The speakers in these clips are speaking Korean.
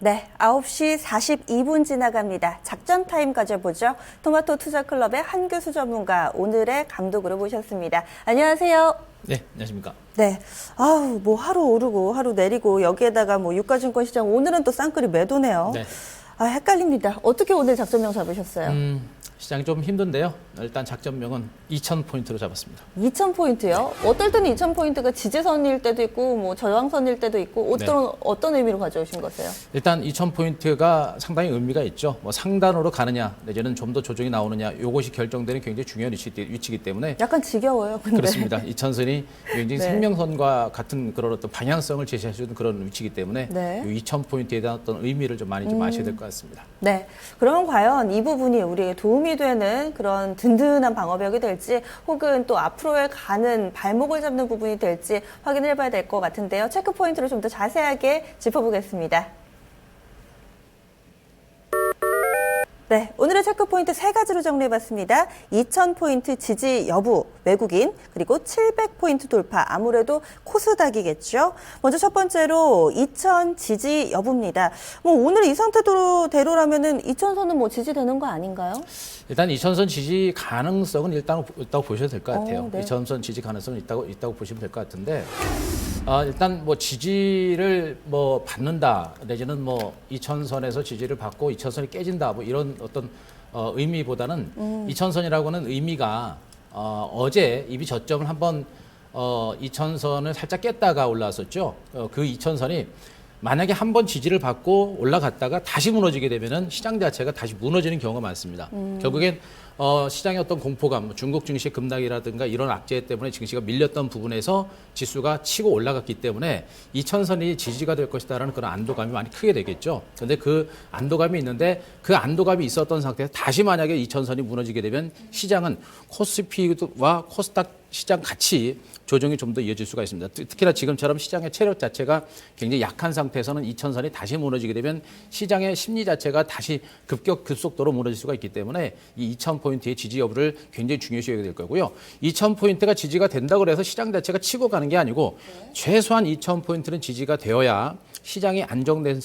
네, 9시 42분 지나갑니다. 작전 타임 가져보죠. 토마토 투자클럽의 한교수 전문가, 오늘의 감독으로 모셨습니다. 안녕하세요. 네, 안녕하십니까. 네, 뭐 하루 오르고 하루 내리고 여기에다가 뭐 유가증권 시장 오늘은 또 쌍끌이 매도네요. 네. 헷갈립니다. 어떻게 오늘 작전명 잡으셨어요? 시장이 좀 힘든데요. 일단 작전명은 2,000포인트로 잡았습니다. 2,000포인트요? 어떨 때는 2,000포인트가 지지선일 때도 있고, 뭐 저항선일 때도 있고, 어떤 의미로 가져오신 거세요? 일단 2,000포인트가 상당히 의미가 있죠. 뭐 상단으로 가느냐, 내지는 좀 더 조정이 나오느냐, 이것이 결정되는 굉장히 중요한 위치이기 때문에. 약간 지겨워요, 근데. 그렇습니다. 2,000선이 굉장히 네. 생명선과 같은 그런 어떤 방향성을 제시할 수 있는 그런 위치이기 때문에 네. 이 2,000포인트에 대한 어떤 의미를 좀 많이 좀 아셔야 될 것 같습니다. 네. 그러면 과연 이 부분이 우리에게 도움이 되는 그런 든든한 방어벽이 될지 혹은 또 앞으로에 가는 발목을 잡는 부분이 될지 확인해 봐야 될 것 같은데요. 체크 포인트를 좀 더 자세하게 짚어보겠습니다. 네, 오늘의 체크포인트 세 가지로 정리해봤습니다. 2,000포인트 지지 여부, 외국인, 그리고 700포인트 돌파, 아무래도 코스닥이겠죠. 먼저 첫 번째로 2,000 지지 여부입니다. 뭐 오늘 이 상태대로라면은 2,000선은 뭐 지지되는 거 아닌가요? 일단 2,000선 지지 가능성은 일단 있다고 보셔도 될 것 같아요. 네. 2,000선 지지 가능성은 있다고 보시면 될 것 같은데, 일단 뭐 지지를 뭐 받는다, 내지는 뭐 2,000선에서 지지를 받고 2,000선이 깨진다, 뭐 이런 어떤 의미보다는 2,000선이라고 하는 의미가 어제 이미 저점을 한번 2,000선을 살짝 깼다가 올라왔었죠. 그 2,000선이 만약에 한번 지지를 받고 올라갔다가 다시 무너지게 되면은 시장 자체가 다시 무너지는 경우가 많습니다. 결국엔 시장의 어떤 공포감, 중국 증시 급락이라든가 이런 악재 때문에 증시가 밀렸던 부분에서 지수가 치고 올라갔기 때문에 2,000선이 지지가 될 것이다라는 그런 안도감이 많이 크게 되겠죠. 그런데 그 안도감이 있는데 그 안도감이 있었던 상태에서 다시 만약에 2,000선이 무너지게 되면 시장은 코스피와 코스닥 시장 같이 조정이 좀 더 이어질 수가 있습니다. 특히나 지금처럼 시장의 체력 자체가 굉장히 약한 상태에서는 2,000선이 다시 무너지게 되면 시장의 심리 자체가 다시 급속도로 무너질 수가 있기 때문에 이 2,000포인트의 지지 여부를 굉장히 중요시 여겨야 될 거고요. 2,000포인트가 지지가 된다고 해서 시장 자체가 치고 가는 게 아니고 최소한 2,000포인트는 지지가 되어야 시장이 안정된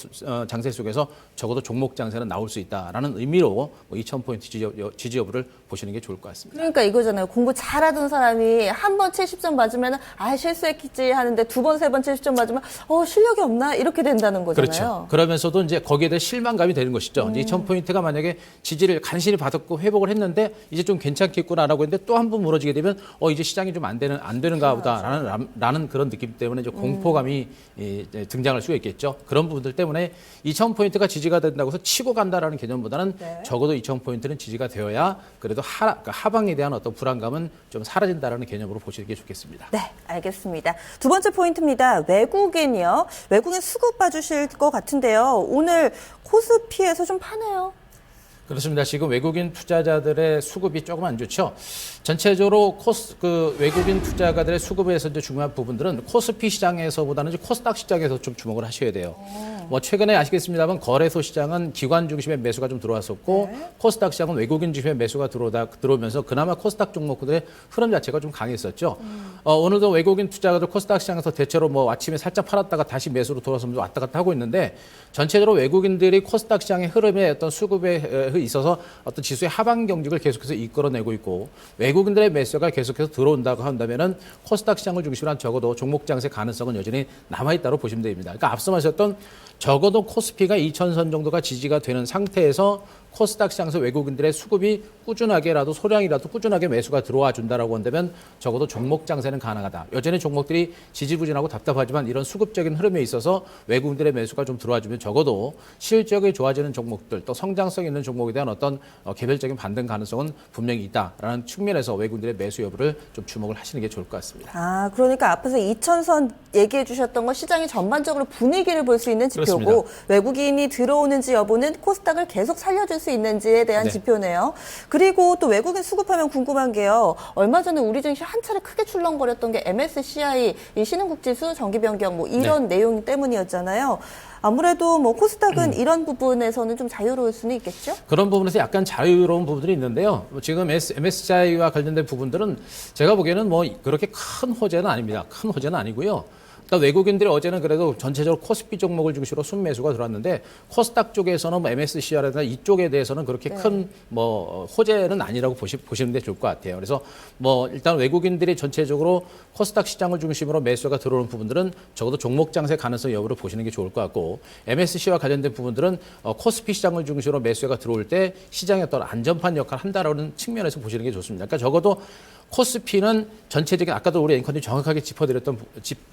장세 속에서 적어도 종목 장세는 나올 수 있다라는 의미로 2,000포인트 지지 여부를 보시는 게 좋을 것 같습니다. 그러니까 이거잖아요. 공부 잘하던 사람이 한 번 70점 맞으면 실수했겠지 하는데 두 번, 세 번 70점 맞으면 실력이 없나? 이렇게 된다는 거잖아요. 그렇죠. 그러면서도 이제 거기에 대해 실망감이 되는 것이죠. 2,000포인트가 만약에 지지를 간신히 받았고 회복을 했는데 이제 좀 괜찮겠구나라고 했는데 또 한 번 무너지게 되면 이제 시장이 좀 안 되는가 보다라는 그런 느낌 때문에 이제 공포감이 등장할 수가 있겠죠. 그런 부분들 때문에 2,000포인트가 지지가 된다고 해서 치고 간다라는 개념보다는 적어도 2,000포인트는 지지가 되어야 그래도 하방에 대한 어떤 불안감은 좀 사라진다라는 개념으로 보시는 게 좋겠습니다. 네, 알겠습니다. 두 번째 포인트입니다. 외국인이요. 외국인 수급 봐주실 것 같은데요. 오늘 코스피에서 좀 파네요. 그렇습니다. 지금 외국인 투자자들의 수급이 조금 안 좋죠. 전체적으로 외국인 투자가들의 수급에서 이제 중요한 부분들은 코스피 시장에서보다는 이제 코스닥 시장에서 좀 주목을 하셔야 돼요. 뭐 최근에 아시겠습니다만 거래소 시장은 기관 중심의 매수가 좀 들어왔었고 코스닥 시장은 외국인 중심의 매수가 들어오면서 그나마 코스닥 종목들의 흐름 자체가 좀 강했었죠. 오늘도 외국인 투자가들 코스닥 시장에서 대체로 뭐 아침에 살짝 팔았다가 다시 매수로 돌아서면서 왔다 갔다 하고 있는데 전체적으로 외국인들이 코스닥 시장의 흐름에 어떤 수급에 있어서 어떤 지수의 하방 경직을 계속해서 이끌어내고 있고 외국인들의 매수가 계속해서 들어온다고 한다면은 코스닥 시장을 중심으로 한 적어도 종목 장세 가능성은 여전히 남아있다고 보시면 됩니다. 그러니까 앞서 말씀하셨던 적어도 코스피가 2,000선 정도가 지지가 되는 상태에서 코스닥 시장에서 외국인들의 수급이 꾸준하게라도 소량이라도 꾸준하게 매수가 들어와 준다라고 한다면 적어도 종목 장세는 가능하다. 여전히 종목들이 지지부진하고 답답하지만 이런 수급적인 흐름에 있어서 외국인들의 매수가 좀 들어와 주면 적어도 실적이 좋아지는 종목들 또 성장성 있는 종목에 대한 어떤 개별적인 반등 가능성은 분명히 있다라는 측면에서 외국인들의 매수 여부를 좀 주목을 하시는 게 좋을 것 같습니다. 그러니까 앞에서 2,000선 얘기해 주셨던 건 시장이 전반적으로 분위기를 볼 수 있는 지표고 그렇습니다. 외국인이 들어오는지 여부는 코스닥을 계속 살려줄 수 있는지에 대한 지표네요. 그리고 또 외국인 수급하면 궁금한 게요. 얼마 전에 우리 증시 한 차례 크게 출렁거렸던 게 MSCI 이 신흥국지수 정기 변경 뭐 이런 내용 때문이었잖아요. 아무래도 뭐 코스닥은 이런 부분에서는 좀 자유로울 수는 있겠죠? 그런 부분에서 약간 자유로운 부분들이 있는데요. 지금 MSCI와 관련된 부분들은 제가 보기에는 뭐 그렇게 큰 호재는 아닙니다. 큰 호재는 아니고요. 그러니까 외국인들이 어제는 그래도 전체적으로 코스피 종목을 중심으로 순매수가 들어왔는데 코스닥 쪽에서는 뭐 MSCI라든가 이쪽에 대해서는 그렇게 큰 뭐 호재는 아니라고 보시는 게 좋을 것 같아요. 그래서 뭐 일단 외국인들이 전체적으로 코스닥 시장을 중심으로 매수가 들어오는 부분들은 적어도 종목 장세 가능성 여부를 보시는 게 좋을 것 같고 MSC와 관련된 부분들은 코스피 시장을 중심으로 매수가 들어올 때 시장의 어떤 안전판 역할을 한다라는 측면에서 보시는 게 좋습니다. 그러니까 적어도 코스피는 전체적인 아까도 우리 앵커님 정확하게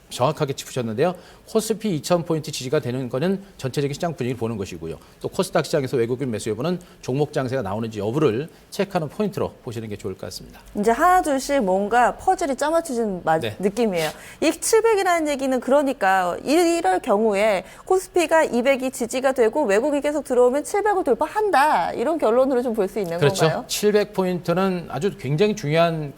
정확하게 짚으셨는데요. 코스피 2000포인트 지지가 되는 거는 전체적인 시장 분위기를 보는 것이고요. 또 코스닥 시장에서 외국인 매수 여부는 종목 장세가 나오는지 여부를 체크하는 포인트로 보시는 게 좋을 것 같습니다. 이제 하나 둘씩 뭔가 퍼즐이 짜맞춰진 네. 느낌이에요. 이 700이라는 얘기는 그러니까 이럴 경우에 코스피가 200이 지지가 되고 외국이 계속 들어오면 700을 돌파한다. 이런 결론으로 좀 볼 수 있는 그렇죠. 건가요? 700포인트는 아주 굉장히 중요한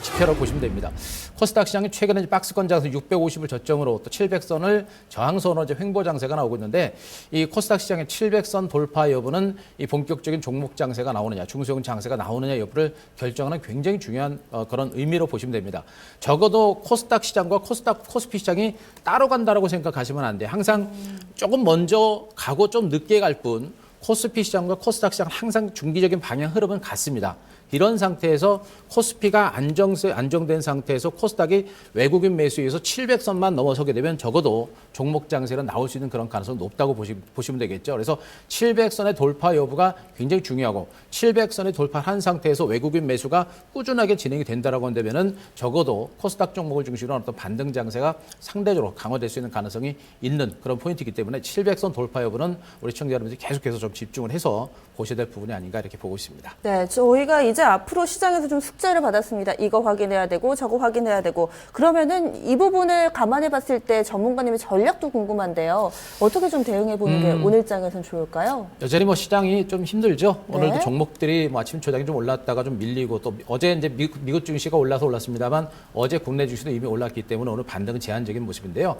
지표라고 보시면 됩니다. 코스닥 시장이 최근에 이제 박스권 장세 650을 저점으로 또 700선을 저항선으로 이제 횡보 장세가 나오고 있는데 이 코스닥 시장의 700선 돌파 여부는 이 본격적인 종목 장세가 나오느냐, 중소형 장세가 나오느냐 여부를 결정하는 굉장히 중요한 그런 의미로 보시면 됩니다. 적어도 코스닥 시장과 코스피 시장이 따로 간다라고 생각하시면 안 돼요. 항상 조금 먼저 가고 좀 늦게 갈 뿐 코스피 시장과 코스닥 시장 항상 중기적인 방향 흐름은 같습니다. 이런 상태에서 코스피가 안정된 상태에서 코스닥이 외국인 매수에 의해서 700선만 넘어서게 되면 적어도 종목 장세는 나올 수 있는 그런 가능성이 높다고 보시면 되겠죠. 그래서 700선의 돌파 여부가 굉장히 중요하고 700선의 돌파한 상태에서 외국인 매수가 꾸준하게 진행이 된다라고 한다면은 적어도 코스닥 종목을 중심으로 어떤 반등 장세가 상대적으로 강화될 수 있는 가능성이 있는 그런 포인트이기 때문에 700선 돌파 여부는 우리 시청자 여러분들이 계속해서 좀 집중을 해서 보셔야 될 부분이 아닌가 이렇게 보고 있습니다. 네, 저희가 이제 앞으로 시장에서 좀 숙제를 받았습니다. 이거 확인해야 되고 저거 확인해야 되고 그러면은 이 부분을 감안해 봤을 때 전문가님의 전략도 궁금한데요. 어떻게 좀 대응해 보는 게 오늘장에서는 좋을까요? 여전히 뭐 시장이 좀 힘들죠. 네. 오늘도 종목들이 뭐 아침 조장이 좀 올랐다가 좀 밀리고 또 어제 이제 미국 증시가 올랐습니다만 어제 국내 주식도 이미 올랐기 때문에 오늘 반등은 제한적인 모습인데요.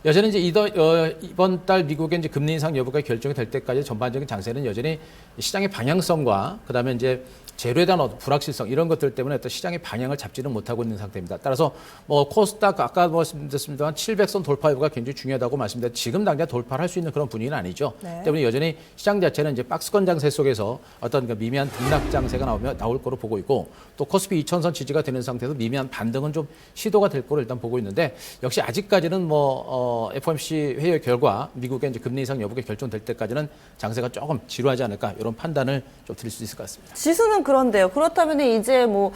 여전히 이제 이번 달 미국의 이제 금리 인상 여부가 결정이 될 때까지 전반적인 장세는 여전히 시장의 방향성과 그다음에 이제 재료에 대한 불확실성 이런 것들 때문에 어떤 시장의 방향을 잡지는 못하고 있는 상태입니다. 따라서 뭐 코스닥 아까 말씀드렸습니다만 700선 돌파 여부가 굉장히 중요하다고 말씀드렸는데 지금 당장 돌파를 할 수 있는 그런 분위기는 아니죠. 네. 때문에 여전히 시장 자체는 이제 박스권 장세 속에서 어떤 그 미미한 등락 장세가 나올 거로 보고 있고 또 코스피 2000선 지지가 되는 상태에서 미미한 반등은 좀 시도가 될 거로 일단 보고 있는데 역시 아직까지는 뭐 FOMC 회의 결과 미국의 이제 금리 인상 여부가 결정될 때까지는 장세가 조금 지루하지 않을까 이런 판단을 좀 드릴 수 있을 것 같습니다. 지수는 그런데요. 그렇다면 이제 뭐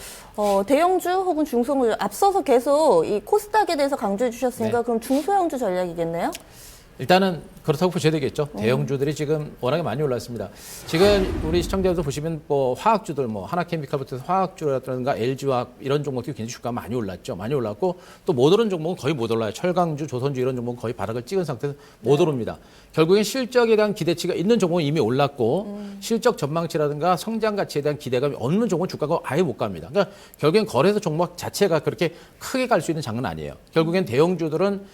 대형주 혹은 중소형주 앞서서 계속 이 코스닥에 대해서 강조해 주셨으니까 네. 그럼 중소형주 전략이겠네요? 일단은 그렇다고 보셔야 되겠죠. 대형주들이 지금 워낙에 많이 올랐습니다. 지금 우리 시청자들도 보시면 뭐 화학주들 뭐 하나케미칼부터 해서 화학주라든가 LG화학 이런 종목들이 굉장히 주가가 많이 올랐죠. 많이 올랐고 또 못 오른 종목은 거의 못 올라요. 철강주, 조선주 이런 종목은 거의 바닥을 찍은 상태에서 못 오릅니다. 결국엔 실적에 대한 기대치가 있는 종목은 이미 올랐고 실적 전망치라든가 성장 가치에 대한 기대감이 없는 종목은 주가가 아예 못 갑니다. 그러니까 결국엔 거래소 종목 자체가 그렇게 크게 갈 수 있는 장은 아니에요. 결국엔 대형주들은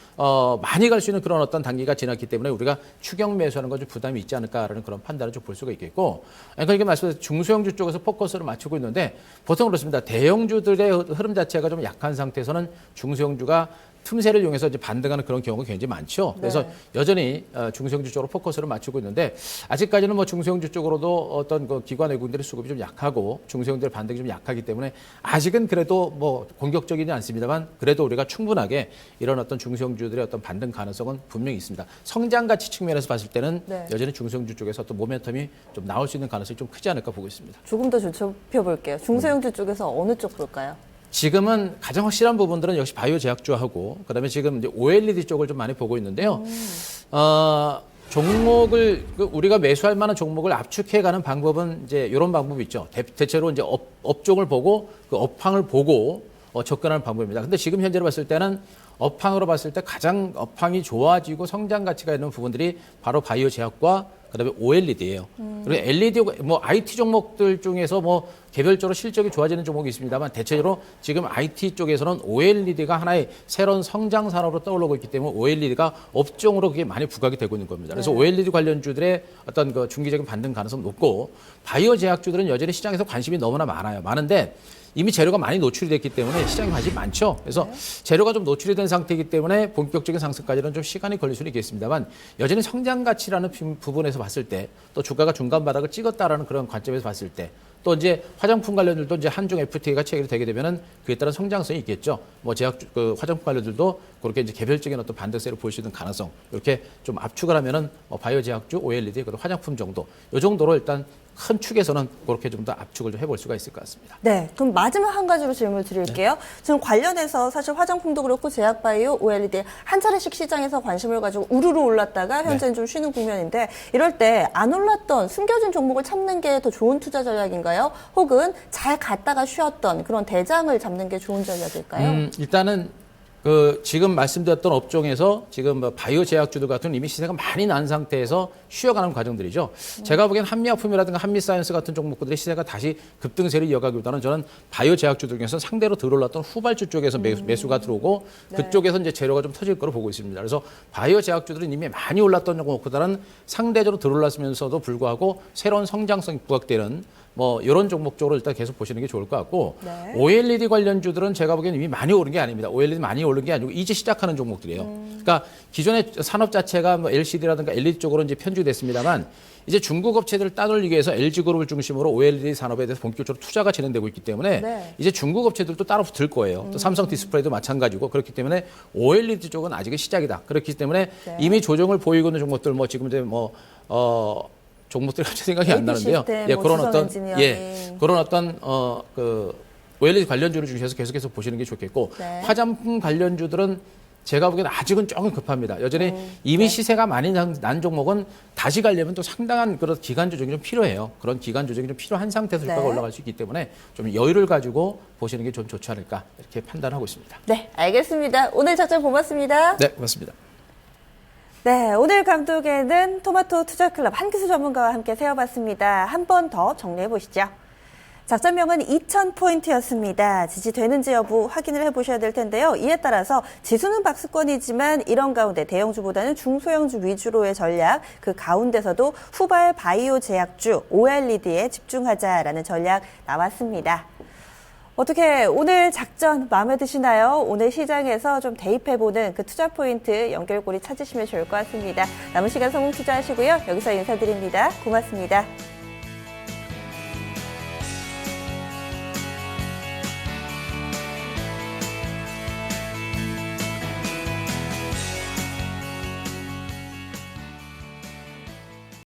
많이 갈 수 있는 그런 어떤 단기가 지났기 때문에 우리가 추격 매수하는 건 좀 부담이 있지 않을까라는 그런 판단을 좀 볼 수가 있겠고, 그러니까 말씀드린 중소형주 쪽에서 포커스를 맞추고 있는데 보통 그렇습니다. 대형주들의 흐름 자체가 좀 약한 상태에서는 중소형주가 틈새를 이용해서 이제 반등하는 그런 경우가 굉장히 많죠. 그래서 네. 여전히 중소형주 쪽으로 포커스를 맞추고 있는데 아직까지는 뭐 중소형주 쪽으로도 어떤 그 기관 외국인들의 수급이 좀 약하고 중소형들 반등이 좀 약하기 때문에 아직은 그래도 뭐 공격적이지 않습니다만 그래도 우리가 충분하게 이런 어떤 중소형주들의 어떤 반등 가능성은 분명히 있습니다. 성장 가치 측면에서 봤을 때는 네. 여전히 중소형주 쪽에서 어떤 모멘텀이 좀 나올 수 있는 가능성이 좀 크지 않을까 보고 있습니다. 조금 더 좁혀볼게요. 중소형주 쪽에서 어느 쪽 볼까요? 지금은 가장 확실한 부분들은 역시 바이오 제약주하고 그다음에 지금 이제 OLED 쪽을 좀 많이 보고 있는데요. 종목을 우리가 매수할 만한 종목을 압축해가는 방법은 이제 이런 방법이 있죠. 대체로 이제 업종을 보고 그 업황을 보고 접근하는 방법입니다. 근데 지금 현재로 봤을 때는 업황으로 봤을 때 가장 업황이 좋아지고 성장 가치가 있는 부분들이 바로 바이오 제약과 그다음에 OLED예요. 그리고 LED 뭐 IT 종목들 중에서 뭐 개별적으로 실적이 좋아지는 종목이 있습니다만 대체적으로 지금 IT 쪽에서는 OLED가 하나의 새로운 성장 산업으로 떠오르고 있기 때문에 OLED가 업종으로 그게 많이 부각이 되고 있는 겁니다. 그래서 OLED 관련주들의 어떤 그 중기적인 반등 가능성이 높고 바이오 제약주들은 여전히 시장에서 관심이 너무나 많은데 이미 재료가 많이 노출이 됐기 때문에 시장에 관심이 많죠. 그래서 재료가 좀 노출이 된 상태이기 때문에 본격적인 상승까지는 좀 시간이 걸릴 수는 있겠습니다만 여전히 성장 가치라는 부분에서 봤을 때 또 주가가 중간 바닥을 찍었다라는 그런 관점에서 봤을 때 또 이제 화장품 관련들도 이제 한중 FTA가 체결이 되게 되면은 그에 따른 성장성이 있겠죠. 뭐 그 화장품 관련들도 그렇게 이제 개별적인 어떤 반등세를 볼 수 있는 가능성 이렇게 좀 압축을 하면은 뭐 바이오 제약주, OLED 그리고 화장품 정도 이 정도로 일단 큰 축에서는 그렇게 좀 더 압축을 좀 해볼 수가 있을 것 같습니다. 네, 그럼 마지막 한 가지로 질문을 드릴게요. 지금 관련해서 사실 화장품도 그렇고 제약바이오, OLED 한 차례씩 시장에서 관심을 가지고 우르르 올랐다가 현재는 좀 쉬는 국면인데 이럴 때 안 올랐던 숨겨진 종목을 찾는 게 더 좋은 투자 전략인가요? 혹은 잘 갔다가 쉬었던 그런 대장을 잡는 게 좋은 전략일까요? 일단은 그 지금 말씀드렸던 업종에서 지금 뭐 바이오 제약주들 같은 이미 시세가 많이 난 상태에서 쉬어가는 과정들이죠. 제가 보기엔 한미약품이라든가 한미사이언스 같은 종목들의 시세가 다시 급등세를 이어가기보다는 저는 바이오 제약주들 중에서 상대로 들어올랐던 후발주 쪽에서 매수가 들어오고 그쪽에서 이제 재료가 좀 터질 거로 보고 있습니다. 그래서 바이오 제약주들은 이미 많이 올랐던 종목보다는 상대적으로 들어올랐으면서도 불구하고 새로운 성장성이 부각되는 뭐 이런 종목 쪽으로 일단 계속 보시는 게 좋을 것 같고 OLED 관련주들은 제가 보기에는 이미 많이 오른 게 아닙니다. OLED 많이 오른 게 아니고 이제 시작하는 종목들이에요. 그러니까 기존의 산업 자체가 뭐 LCD라든가 LED 쪽으로 이제 편중됐습니다만 이제 중국 업체들을 따돌리기 위해서 LG그룹을 중심으로 OLED 산업에 대해서 본격적으로 투자가 진행되고 있기 때문에 이제 중국 업체들도 따로 붙을 거예요. 또 삼성 디스플레이도 마찬가지고 그렇기 때문에 OLED 쪽은 아직은 시작이다. 그렇기 때문에 이미 조정을 보이고 있는 종목들 뭐 지금 이제 종목들이 갑자기 생각이 안 나는데요. 그런 어떤 그 OLED 관련주를 중에서 계속해서 보시는 게 좋겠고 화장품 관련주들은 제가 보기에는 아직은 조금 급합니다. 여전히 이미 시세가 많이 난 종목은 다시 가려면 또 상당한 그런 기간 조정이 좀 필요해요. 그런 기간 조정이 좀 필요한 상태에서 주가가 올라갈 수 있기 때문에 좀 여유를 가지고 보시는 게 좀 좋지 않을까 이렇게 판단하고 있습니다. 네, 알겠습니다. 오늘 작전 고맙습니다. 네, 고맙습니다. 네, 오늘 감독에는 토마토 투자클럽 한기수 전문가와 함께 세워봤습니다. 한 번 더 정리해 보시죠. 작전명은 2000포인트였습니다. 지지되는지 여부 확인을 해보셔야 될 텐데요. 이에 따라서 지수는 박스권이지만 이런 가운데 대형주보다는 중소형주 위주로의 전략, 그 가운데서도 후발 바이오 제약주 OLED에 집중하자라는 전략 나왔습니다. 어떻게 오늘 작전 마음에 드시나요? 오늘 시장에서 좀 대입해보는 그 투자 포인트 연결고리 찾으시면 좋을 것 같습니다. 남은 시간 성공 투자하시고요. 여기서 인사드립니다. 고맙습니다.